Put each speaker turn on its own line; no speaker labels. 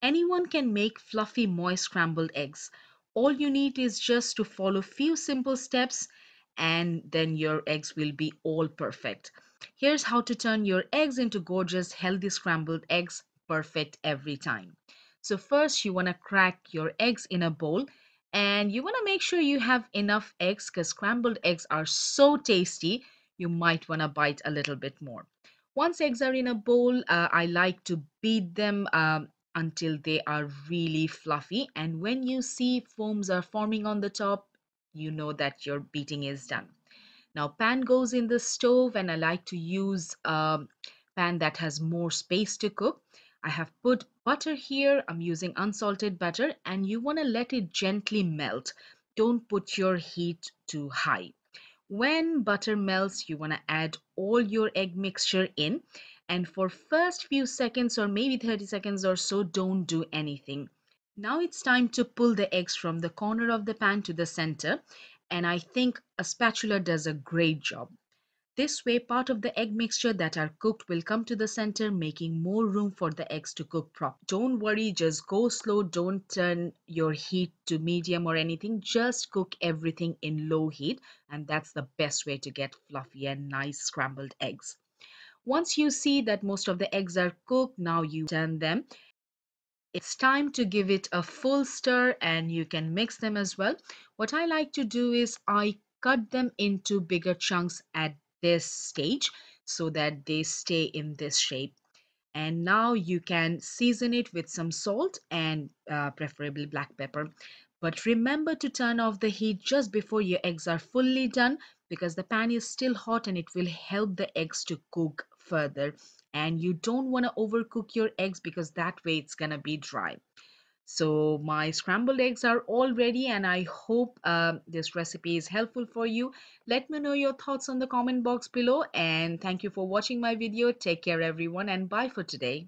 Anyone can make fluffy, moist scrambled eggs. All you need is just to follow few simple steps and then your eggs will be all perfect. Here's how to turn your eggs into gorgeous, healthy scrambled eggs, perfect every time. So first you want to crack your eggs in a bowl and you want to make sure you have enough eggs because scrambled eggs are so tasty, you might want to bite a little bit more. Once eggs are in a bowl, I like to beat them until they are really fluffy. And when you see foams are forming on the top, you know that your beating is done. Now, pan goes in the stove, and I like to use a pan that has more space to cook. I have put butter here. I'm using unsalted butter, and you want to let it gently melt. Don't put your heat too high. When butter melts, you want to add all your egg mixture in, and for first few seconds or maybe 30 seconds or so, don't do anything. Now it's time to pull the eggs from the corner of the pan to the center, and I think a spatula does a great job. This way, part of the egg mixture that are cooked will come to the center, making more room for the eggs to cook properly. Don't worry, just go slow. Don't turn your heat to medium or anything. Just cook everything in low heat, and that's the best way to get fluffy and nice scrambled eggs. Once you see that most of the eggs are cooked, now you turn them. It's time to give it a full stir and you can mix them as well. What I like to do is I cut them into bigger chunks at this stage so that they stay in this shape. And now you can season it with some salt and preferably black pepper. But remember to turn off the heat just before your eggs are fully done because the pan is still hot and it will help the eggs to cook further. And you don't want to overcook your eggs because that way it's going to be dry. So my scrambled eggs are all ready and I hope this recipe is helpful for you. Let me know your thoughts on the comment box below and thank you for watching my video. Take care everyone and bye for today.